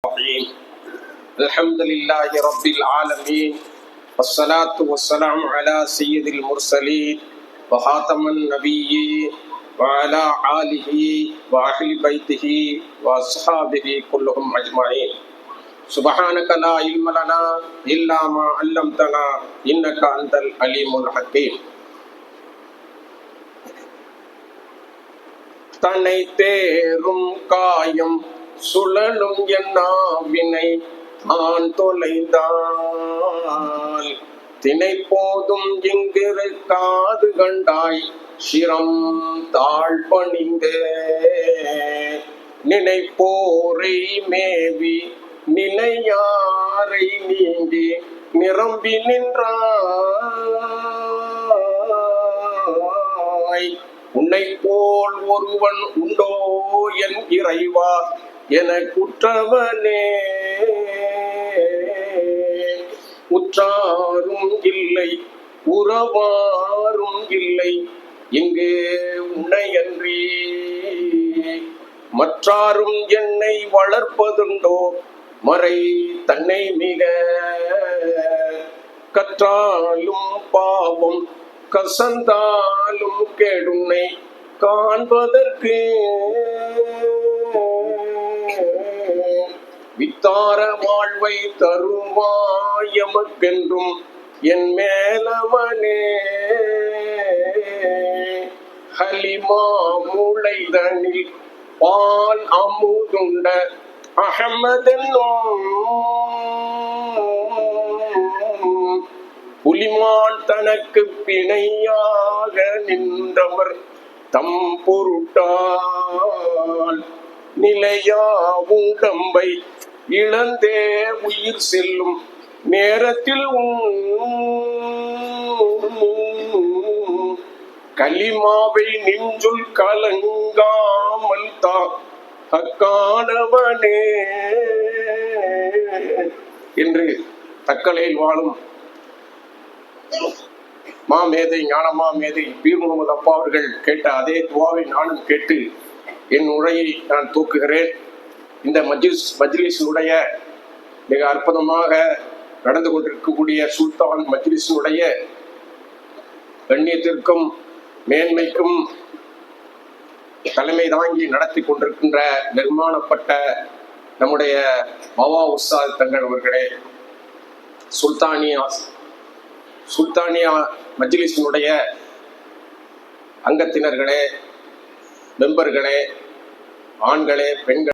الحمد لله رب العالمين والصلاة والسلام على سيد المرسلين وخاتم النبيين وعلى آله وأهل بيته وأصحابه كلهم أجمعين. سبحانك لا علم لنا إلا ما علمتنا إنك أنت العليم الحكيم. தன்னை தேரும் காயம் சுழலும் என்னாவினை ஆண் தொலைந்தால் தினை போதும் இங்கிருக்காது கண்டாய் சிரம் தாழ் பணிந்தே நினைப்போரை மேவி நிலையாரை நீங்கி நிரம்பி நின்றாய். உன்னை போல் ஒருவன் உண்டோ என் இறைவா என குற்றவனே. உற்றாரும் இல்லை உறவாரும் இல்லை இங்கு உன்னையன்றி மற்றாரும் என்னை வளர்ப்பதுண்டோ மறை தன்னை மிக கற்றாலும் பாவம் கசந்தாலும் கேடுன்னை காண்பதற்கு வித்தார வாழ்வை தருவாயமக்கென்றும் என் மேலவனே. ஹலிமா முளைதனில் பால் அமுதுண்ட அகமதென்னும் புலிமான் தனக்கு பிணையாக நின்றவர் தம் பொருட்டால் நிலையா உடம்பை இழந்தே உயிர் செல்லும் நேரத்தில் கலிமாவை நெஞ்சுள் கலங்காமல் தாக்கானவனே என்று தக்கலையில் வாழும் மாமேதை ஞானமா மேதை பீர் முகமது அப்பா அவர்கள் கேட்ட அதே துவாவை நானும் கேட்டு என் உரையை நான் தூக்குகிறேன். இந்த மஜ்லிஸினுடைய மிக அற்புதமாக நடந்து கொண்டிருக்கக்கூடிய சுல்தான் மஜ்லிஸினுடைய கண்ணியத்திற்கும் மேன்மைக்கும் தலைமை தாங்கி நடத்தி கொண்டிருக்கின்ற நிர்மாணப்பட்ட நம்முடைய பவா உஸ்தாத் தங்கள் அவர்களே, சுல்தானியா மஜ்லிஸினுடைய அங்கத்தினர்களே, மெம்பர்களே, ஆண்களே, பெண்கள்